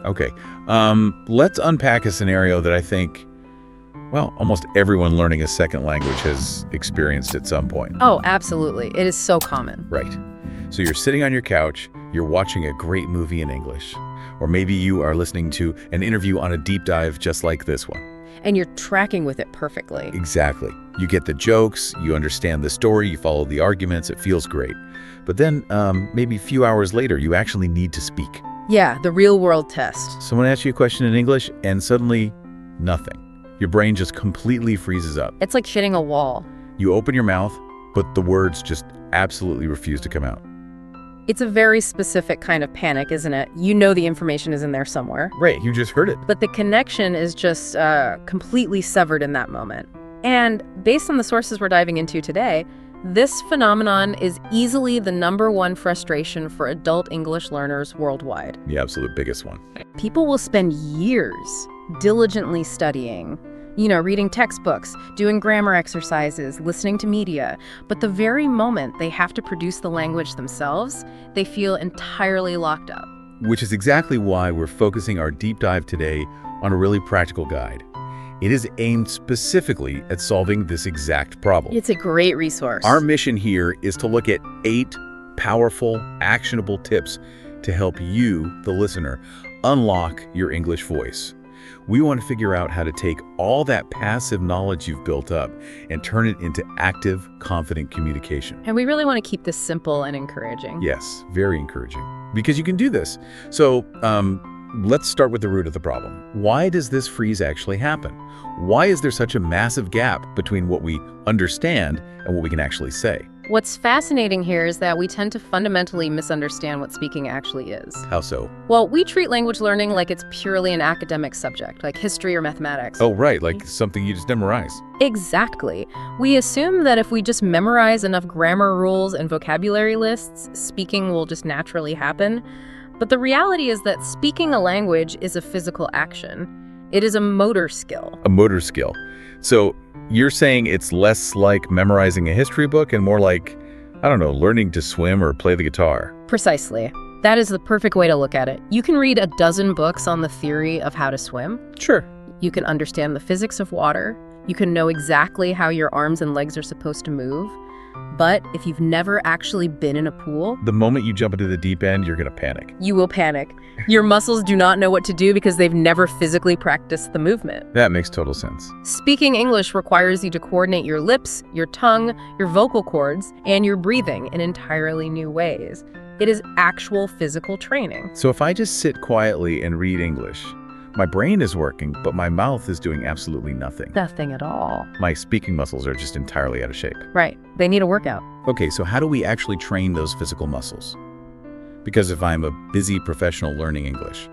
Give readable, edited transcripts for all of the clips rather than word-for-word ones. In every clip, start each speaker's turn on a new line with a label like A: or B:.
A: Okay. Let's unpack a scenario that I think, well, almost everyone learning a second language has experienced at some point.
B: Oh, absolutely. It is so common.
A: Right. So you're sitting on your couch, you're watching a great movie in English, or maybe you are listening to an interview on a deep dive just like this one.
B: And you're tracking with it perfectly.
A: Exactly. You get the jokes, you understand the story, you follow the arguments, it feels great. But then maybe a few hours later, you actually need to speak.
B: Yeah, the real world test.
A: Someone asks you a question in English and suddenly nothing. Your brain just completely freezes up.
B: It's like hitting a wall.
A: You open your mouth, but the words just absolutely refuse to come out.
B: It's a very specific kind of panic, isn't it? You know the information is in there somewhere.
A: Right, you just heard it.
B: But the connection is just completely severed in that moment. And based on the sources we're diving into today, this phenomenon is easily the #1 frustration for adult English learners worldwide.
A: The absolute biggest one.
B: People will spend years diligently studying, reading textbooks, doing grammar exercises, listening to media. But the very moment they have to produce the language themselves, they feel entirely locked up.
A: Which is exactly why we're focusing our deep dive today on a really practical guide. It is aimed specifically at solving this exact problem.
B: It's a great resource.
A: Our mission here is to look at 8 powerful, actionable tips to help you, the listener, unlock your English voice. We want to figure out how to take all that passive knowledge you've built up and turn it into active, confident communication.
B: And we really want to keep this simple and encouraging.
A: Yes, very encouraging. Because you can do this. So, let's start with the root of the problem. Why does this freeze actually happen? Why is there such a massive gap between what we understand and what we can actually say?
B: What's fascinating here is that we tend to fundamentally misunderstand what speaking actually is.
A: How so?
B: Well, we treat language learning like it's purely an academic subject, like history or mathematics.
A: Oh, right, like something you just memorize.
B: Exactly. We assume that if we just memorize enough grammar rules and vocabulary lists, speaking will just naturally happen. But the reality is that speaking a language is a physical action. It is a motor skill.
A: A motor skill. So you're saying it's less like memorizing a history book and more like, I don't know, learning to swim or play the guitar.
B: Precisely. That is the perfect way to look at it. You can read a dozen books on the theory of how to swim.
A: Sure.
B: You can understand the physics of water. You can know exactly how your arms and legs are supposed to move. But if you've never actually been in a pool,
A: The moment you jump into the deep end, you're going to panic.
B: you will panic. Your muscles do not know what to do because they've never physically practiced the movement.
A: That makes total sense.
B: Speaking English requires you to coordinate your lips, your tongue, your vocal cords, and your breathing in entirely new ways. It is actual physical training.
A: So if I just sit quietly and read English, my brain is working, but my mouth is doing absolutely nothing.
B: Nothing at all.
A: My speaking muscles are just entirely out of shape.
B: Right. They need a workout.
A: Okay, so how do we actually train those physical muscles? Because if I'm a busy professional learning English,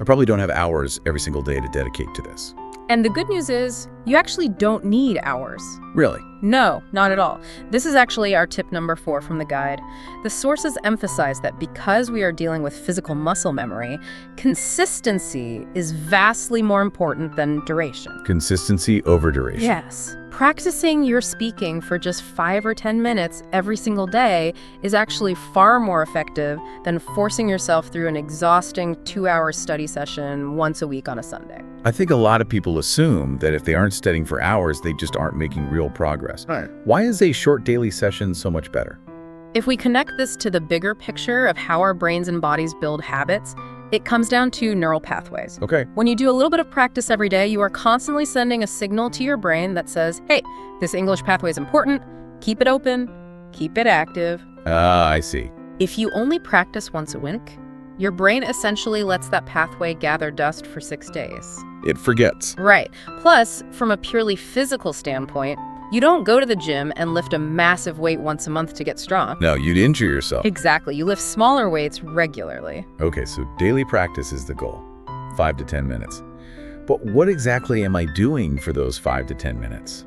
A: I probably don't have hours every single day to dedicate to this.
B: And the good news is, you actually don't need hours.
A: Really?
B: No, not at all. This is actually our tip #4 from the guide. The sources emphasize that because we are dealing with physical muscle memory, consistency is vastly more important than duration.
A: Consistency over duration.
B: Yes. Practicing your speaking for just 5 or 10 minutes every single day is actually far more effective than forcing yourself through an exhausting 2-hour study session once a week on a Sunday.
A: I think a lot of people assume that if they aren't studying for hours, they just aren't making real progress.
B: Right.
A: Why is a short daily session so much better?
B: If we connect this to the bigger picture of how our brains and bodies build habits, it comes down to neural pathways.
A: Okay.
B: When you do a little bit of practice every day, you are constantly sending a signal to your brain that says, hey, this English pathway is important, keep it open, keep it active.
A: I see.
B: If you only practice once a week, your brain essentially lets that pathway gather dust for 6 days.
A: It forgets.
B: Right. Plus, from a purely physical standpoint, you don't go to the gym and lift a massive weight once a month to get strong.
A: No, you'd injure yourself.
B: Exactly. You lift smaller weights regularly.
A: Okay, so daily practice is the goal. 5 to 10 minutes. But what exactly am I doing for those 5 to 10 minutes?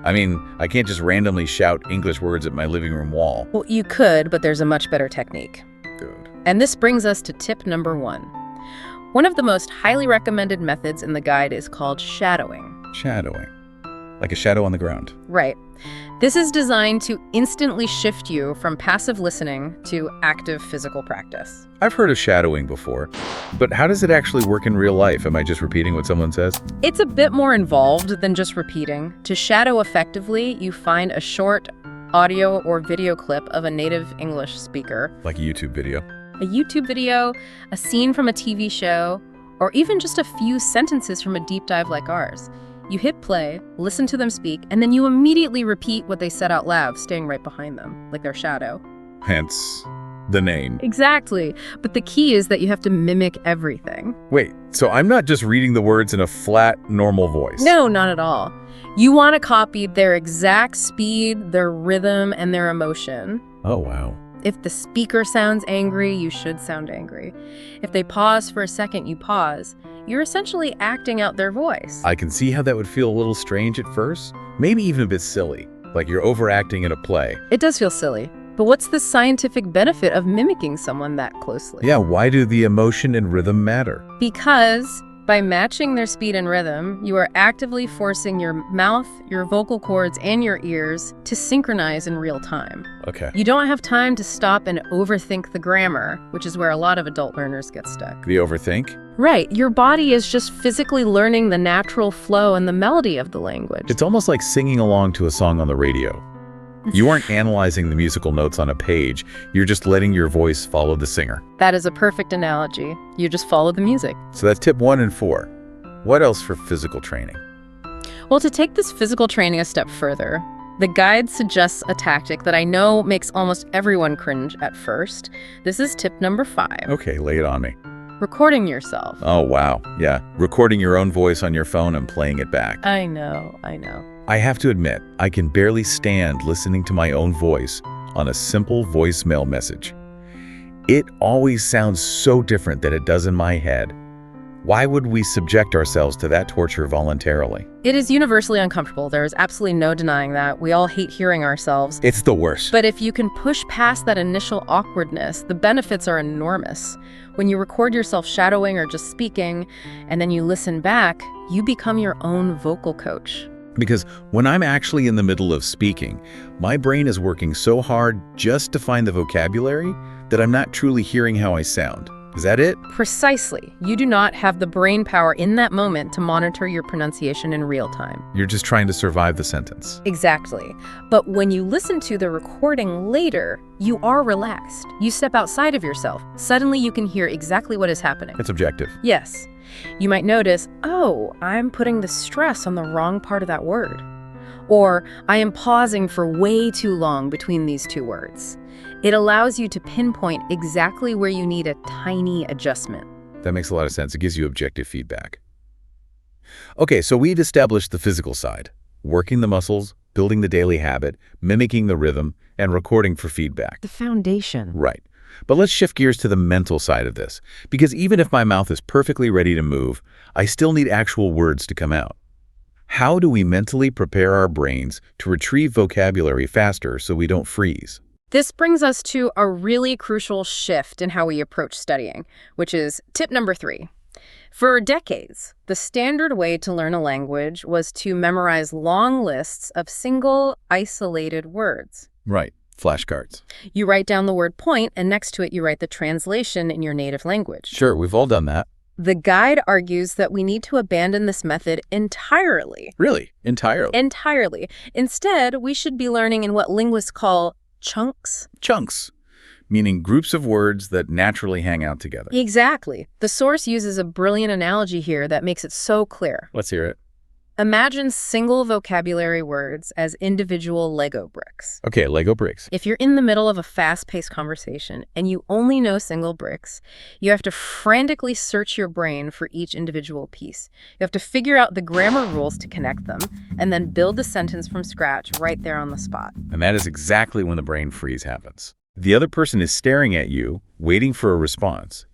A: I mean, I can't just randomly shout English words at my living room wall.
B: Well, you could, but there's a much better technique.
A: Good.
B: And this brings us to tip #1. One of the most highly recommended methods in the guide is called shadowing.
A: Shadowing. like a shadow on the ground.
B: Right. This is designed to instantly shift you from passive listening to active physical practice.
A: I've heard of shadowing before, but how does it actually work in real life? Am I just repeating what someone says?
B: It's a bit more involved than just repeating. To shadow effectively, you find a short audio or video clip of a native English speaker.
A: Like a YouTube video.
B: A YouTube video, a scene from a TV show, or even just a few sentences from a deep dive like ours. You hit play, listen to them speak, and then you immediately repeat what they said out loud, staying right behind them, like their shadow.
A: Hence the name.
B: Exactly. But the key is that you have to mimic everything.
A: Wait, so I'm not just reading the words in a flat, normal voice?
B: No, not at all. You want to copy their exact speed, their rhythm, and their emotion.
A: Oh, wow.
B: If the speaker sounds angry, you should sound angry. If they pause for a second, you pause. You're essentially acting out their voice.
A: I can see how that would feel a little strange at first, maybe even a bit silly, like you're overacting in a play.
B: It does feel silly. But what's the scientific benefit of mimicking someone that closely?
A: Yeah, why do the emotion and rhythm matter?
B: Because by matching their speed and rhythm, you are actively forcing your mouth, your vocal cords, and your ears to synchronize in real time.
A: Okay.
B: You don't have time to stop and overthink the grammar, which is where a lot of adult learners get stuck.
A: The overthink?
B: Right. Your body is just physically learning the natural flow and the melody of the language.
A: It's almost like singing along to a song on the radio. You aren't analyzing the musical notes on a page. You're just letting your voice follow the singer.
B: That is a perfect analogy. You just follow the music.
A: So that's tip 1 and 4. What else for physical training?
B: Well, to take this physical training a step further, the guide suggests a tactic that I know makes almost everyone cringe at first. This is tip number 5.
A: Okay, lay it on me.
B: Recording yourself.
A: Oh, wow. Yeah, recording your own voice on your phone and playing it back.
B: I know.
A: I have to admit, I can barely stand listening to my own voice on a simple voicemail message. It always sounds so different than it does in my head. Why would we subject ourselves to that torture voluntarily?
B: It is universally uncomfortable. There is absolutely no denying that. We all hate hearing ourselves.
A: It's the worst.
B: But if you can push past that initial awkwardness, the benefits are enormous. When you record yourself shadowing or just speaking, and then you listen back, you become your own vocal coach.
A: Because when I'm actually in the middle of speaking, my brain is working so hard just to find the vocabulary that I'm not truly hearing how I sound. Is that it?
B: Precisely. You do not have the brain power in that moment to monitor your pronunciation in real time.
A: You're just trying to survive the sentence.
B: Exactly. But when you listen to the recording later, you are relaxed. You step outside of yourself. Suddenly you can hear exactly what is happening.
A: It's objective.
B: Yes. You might notice, oh, I'm putting the stress on the wrong part of that word. Or I am pausing for way too long between these two words. It allows you to pinpoint exactly where you need a tiny adjustment.
A: That makes a lot of sense. It gives you objective feedback. Okay, so we've established the physical side, working the muscles, building the daily habit, mimicking the rhythm, and recording for feedback.
B: The foundation.
A: Right. But let's shift gears to the mental side of this, because even if my mouth is perfectly ready to move, I still need actual words to come out. How do we mentally prepare our brains to retrieve vocabulary faster so we don't freeze?
B: This brings us to a really crucial shift in how we approach studying, which is tip number 3. For decades, the standard way to learn a language was to memorize long lists of single, isolated words.
A: Right. Flashcards.
B: You write down the word point, and next to it you write the translation in your native language.
A: Sure, we've all done that.
B: The guide argues that we need to abandon this method entirely.
A: Really? Entirely?
B: Entirely. Instead, we should be learning in what linguists call chunks.
A: Chunks, meaning groups of words that naturally hang out together.
B: Exactly. The source uses a brilliant analogy here that makes it so clear.
A: Let's hear it.
B: Imagine single vocabulary words as individual Lego bricks.
A: Okay, Lego bricks.
B: If you're in the middle of a fast-paced conversation and you only know single bricks, you have to frantically search your brain for each individual piece. You have to figure out the grammar rules to connect them and then build the sentence from scratch right there on the spot.
A: And that is exactly when the brain freeze happens. The other person is staring at you, waiting for a response.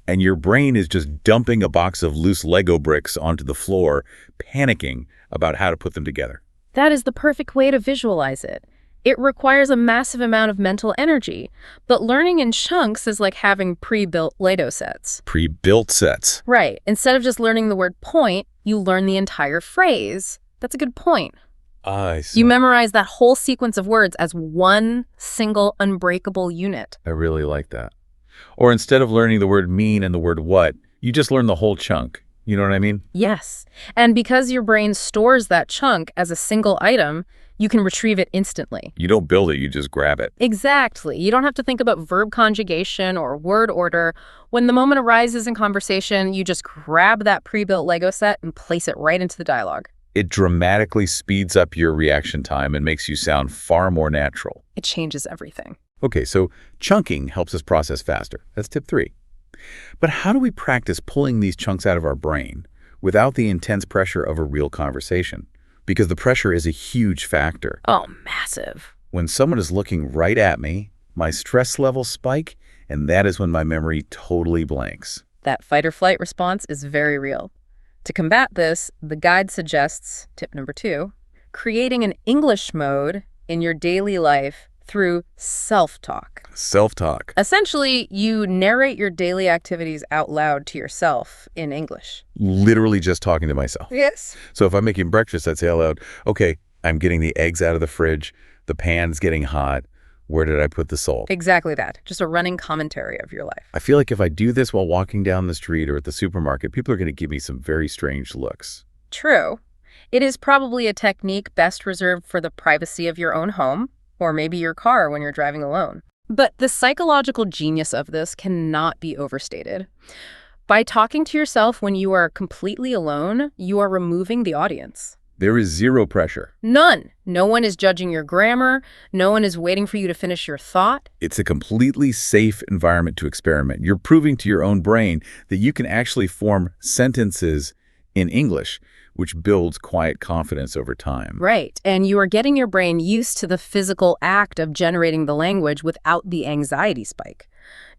A: And your brain is just dumping a box of loose Lego bricks onto the floor, panicking about how to put them together.
B: That is the perfect way to visualize it. It requires a massive amount of mental energy, but learning in chunks is like having pre-built Lego sets.
A: Pre-built sets.
B: Right. Instead of just learning the word point, you learn the entire phrase. That's a good point.
A: I see.
B: You memorize that whole sequence of words as one single unbreakable unit.
A: I really like that. Or instead of learning the word mean and the word what, you just learn the whole chunk. You know what I mean?
B: Yes. And because your brain stores that chunk as a single item, you can retrieve it instantly.
A: You don't build it, you just grab it.
B: Exactly. You don't have to think about verb conjugation or word order. When the moment arises in conversation, you just grab that pre-built Lego set and place it right into the dialogue.
A: It dramatically speeds up your reaction time and makes you sound far more natural.
B: It changes everything.
A: Okay, so chunking helps us process faster. That's tip 3. But how do we practice pulling these chunks out of our brain without the intense pressure of a real conversation? Because the pressure is a huge factor.
B: Oh, massive.
A: When someone is looking right at me, my stress levels spike, and that is when my memory totally blanks.
B: That fight or flight response is very real. To combat this, the guide suggests, tip number 2, creating an English mode in your daily life through self-talk.
A: Self-talk.
B: Essentially, you narrate your daily activities out loud to yourself in English.
A: Literally just talking to myself.
B: Yes.
A: So if I'm making breakfast, I'd say out loud, okay, I'm getting the eggs out of the fridge, the pan's getting hot, where did I put the salt?
B: Exactly that. Just a running commentary of your life.
A: I feel like if I do this while walking down the street or at the supermarket, people are going to give me some very strange looks.
B: True. It is probably a technique best reserved for the privacy of your own home, or maybe your car when you're driving alone. But the psychological genius of this cannot be overstated. By talking to yourself when you are completely alone, you are removing the audience.
A: There is zero pressure.
B: None. No one is judging your grammar. No one is waiting for you to finish your thought.
A: It's a completely safe environment to experiment. You're proving to your own brain that you can actually form sentences in English, which builds quiet confidence over time.
B: Right. And you are getting your brain used to the physical act of generating the language without the anxiety spike.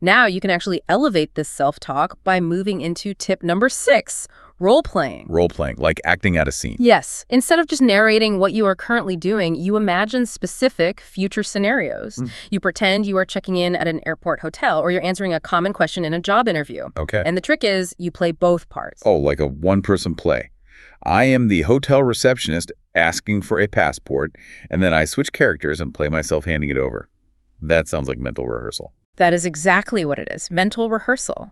B: Now you can actually elevate this self-talk by moving into tip number 6, role-playing.
A: Role-playing, like acting out a scene.
B: Yes. Instead of just narrating what you are currently doing, you imagine specific future scenarios. You pretend you are checking in at an airport hotel, or you're answering a common question in a job interview.
A: Okay.
B: And the trick is you play both parts.
A: Oh, like a one-person play. I am the hotel receptionist asking for a passport, and then I switch characters and play myself handing it over. That sounds like mental rehearsal.
B: That is exactly what it is, mental rehearsal.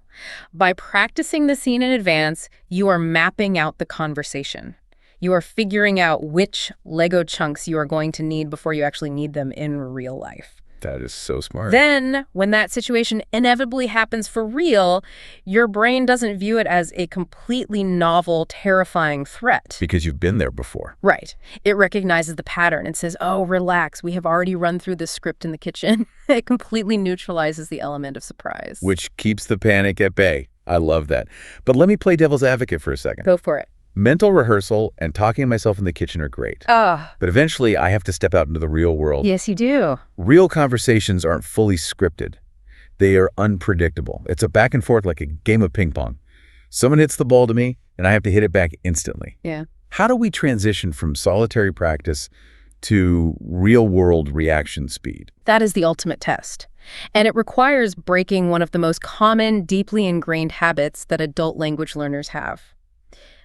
B: By practicing the scene in advance, you are mapping out the conversation. You are figuring out which Lego chunks you are going to need before you actually need them in real life.
A: That is so smart.
B: Then, when that situation inevitably happens for real, your brain doesn't view it as a completely novel, terrifying threat.
A: Because you've been there before.
B: Right. It recognizes the pattern and says, oh, relax, we have already run through this script in the kitchen. It completely neutralizes the element of surprise.
A: Which keeps the panic at bay. I love that. But let me play devil's advocate for a second.
B: Go for it.
A: Mental rehearsal and talking to myself in the kitchen are great. But eventually, I have to step out into the real world.
B: Yes, you do.
A: Real conversations aren't fully scripted. They are unpredictable. It's a back and forth like a game of ping pong. Someone hits the ball to me, and I have to hit it back instantly.
B: Yeah.
A: How do we transition from solitary practice to real-world reaction speed?
B: That is the ultimate test. And it requires breaking one of the most common, deeply ingrained habits that adult language learners have.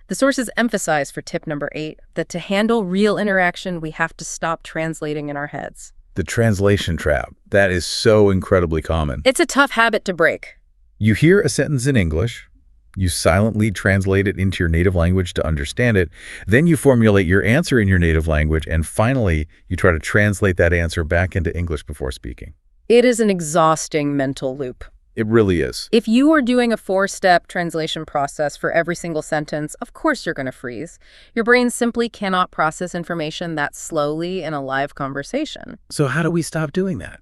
B: The sources emphasize for tip number 8 that to handle real interaction, we have to stop translating in our heads.
A: The translation trap. That is so incredibly common.
B: It's a tough habit to break.
A: You hear a sentence in English, you silently translate it into your native language to understand it, then you formulate your answer in your native language, and finally, you try to translate that answer back into English before speaking.
B: It is an exhausting mental loop.
A: It really is.
B: If you are doing a 4-step translation process for every single sentence, of course you're going to freeze. Your brain simply cannot process information that slowly in a live conversation.
A: So how do we stop doing that?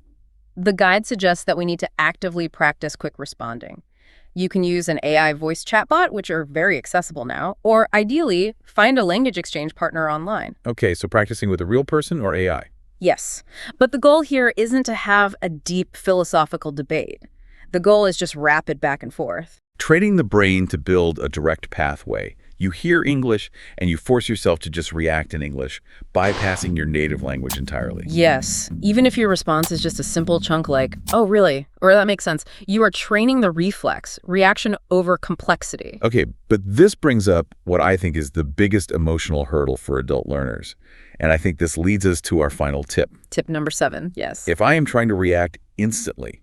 B: The guide suggests that we need to actively practice quick responding. You can use an AI voice chatbot, which are very accessible now, or ideally, find a language exchange partner online.
A: Okay, so practicing with a real person or AI?
B: Yes, but the goal here isn't to have a deep philosophical debate. The goal is just rapid back and forth.
A: Training the brain to build a direct pathway, You hear English and you force yourself to just react in English, bypassing your native language entirely.
B: Yes, even if your response is just a simple chunk like, oh, really? Or that makes sense. You are training the reflex, reaction over complexity.
A: Okay, but this brings up what I think is the biggest emotional hurdle for adult learners. And I think this leads us to our final tip.
B: Tip number 7, yes.
A: If I am trying to react instantly,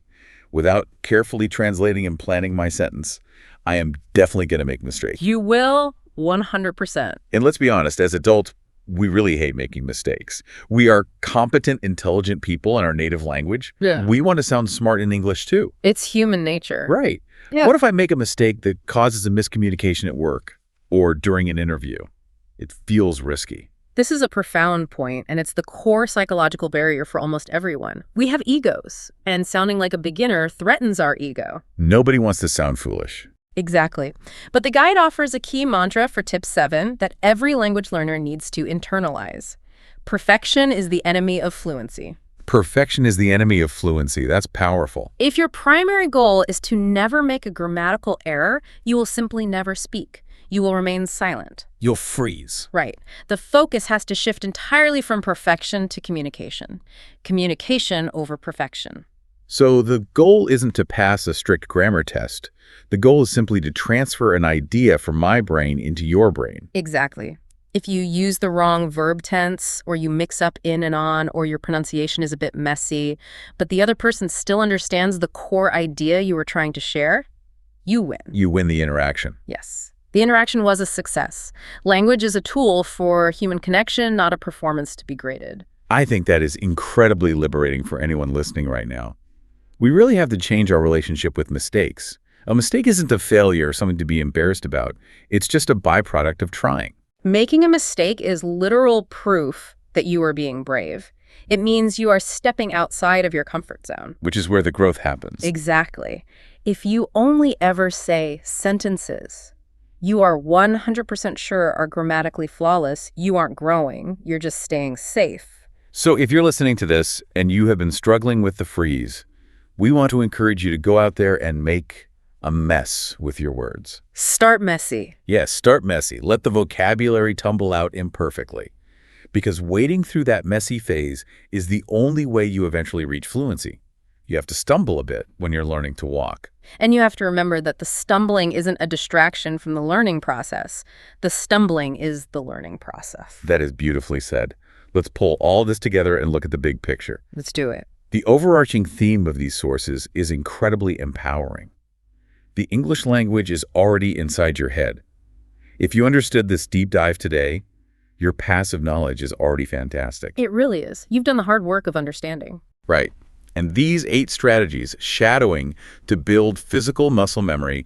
A: without carefully translating and planning my sentence, I am definitely going to make mistakes.
B: You will 100%.
A: And let's be honest, as adults, we really hate making mistakes. We are competent, intelligent people in our native language.
B: Yeah.
A: We want to sound smart in English too.
B: It's human nature.
A: Right.
B: Yeah.
A: What if I make a mistake that causes a miscommunication at work or during an interview? It feels risky.
B: This is a profound point, and it's the core psychological barrier for almost everyone. We have egos, and sounding like a beginner threatens our ego.
A: Nobody wants to sound foolish.
B: Exactly. But the guide offers a key mantra for tip 7 that every language learner needs to internalize. Perfection is the enemy of fluency.
A: Perfection is the enemy of fluency. That's powerful.
B: If your primary goal is to never make a grammatical error, you will simply never speak. You will remain silent.
A: You'll freeze.
B: Right. The focus has to shift entirely from perfection to communication. Communication over perfection.
A: So the goal isn't to pass a strict grammar test. The goal is simply to transfer an idea from my brain into your brain.
B: Exactly. If you use the wrong verb tense, or you mix up in and on, or your pronunciation is a bit messy, but the other person still understands the core idea you were trying to share, you win.
A: You win the interaction.
B: Yes. The interaction was a success. Language is a tool for human connection, not a performance to be graded.
A: I think that is incredibly liberating for anyone listening right now. We really have to change our relationship with mistakes. A mistake isn't a failure or something to be embarrassed about. It's just a byproduct of trying.
B: Making a mistake is literal proof that you are being brave. It means you are stepping outside of your comfort zone.
A: Which is where the growth happens.
B: Exactly. If you only ever say sentences you are 100% sure are grammatically flawless, you aren't growing, you're just staying safe.
A: So if you're listening to this and you have been struggling with the freeze, we want to encourage you to go out there and make a mess with your words.
B: Start messy.
A: Yes, start messy. Let the vocabulary tumble out imperfectly. Because wading through that messy phase is the only way you eventually reach fluency. You have to stumble a bit when you're learning to walk.
B: And you have to remember that the stumbling isn't a distraction from the learning process. The stumbling is the learning process.
A: That is beautifully said. Let's pull all this together and look at the big picture.
B: Let's do it.
A: The overarching theme of these sources is incredibly empowering. The English language is already inside your head. If you understood this deep dive today, your passive knowledge is already fantastic.
B: It really is. You've done the hard work of understanding.
A: Right. And these 8 strategies, shadowing to build physical muscle memory,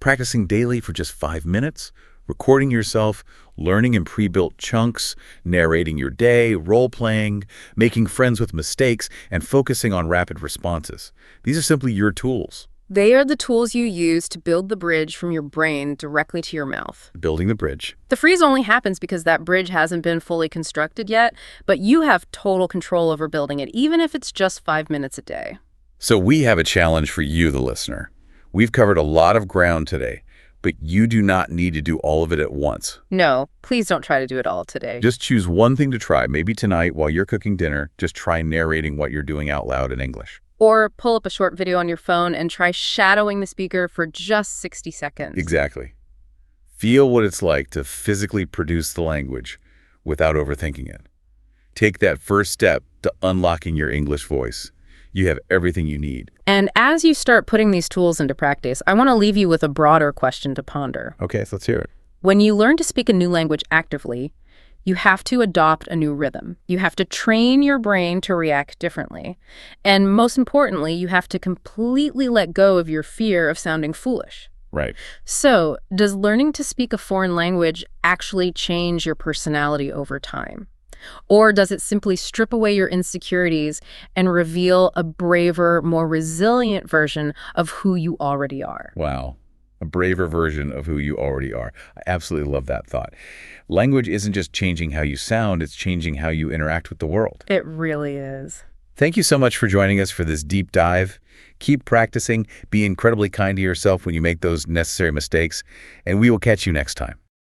A: practicing daily for just 5 minutes, recording yourself, learning in pre-built chunks, narrating your day, role-playing, making friends with mistakes, and focusing on rapid responses. These are simply your tools.
B: They are the tools you use to build the bridge from your brain directly to your mouth.
A: Building the bridge.
B: The freeze only happens because that bridge hasn't been fully constructed yet, but you have total control over building it, even if it's just 5 minutes a day.
A: So we have a challenge for you, the listener. We've covered a lot of ground today, but you do not need to do all of it at once.
B: No, please don't try to do it all today.
A: Just choose one thing to try. Maybe tonight while you're cooking dinner, just try narrating what you're doing out loud in English.
B: Or pull up a short video on your phone and try shadowing the speaker for just 60 seconds.
A: Exactly. Feel what it's like to physically produce the language without overthinking it. Take that first step to unlocking your English voice. You have everything you need.
B: And as you start putting these tools into practice, I want to leave you with a broader question to ponder.
A: Okay, so let's hear it.
B: When you learn to speak a new language actively, you have to adopt a new rhythm. You have to train your brain to react differently. And most importantly, you have to completely let go of your fear of sounding foolish.
A: Right.
B: So, does learning to speak a foreign language actually change your personality over time? Or does it simply strip away your insecurities and reveal a braver, more resilient version of who you already are?
A: Wow. A braver version of who you already are. I absolutely love that thought. Language isn't just changing how you sound, it's changing how you interact with the world.
B: It really is.
A: Thank you so much for joining us for this deep dive. Keep practicing. Be incredibly kind to yourself when you make those necessary mistakes, and we will catch you next time.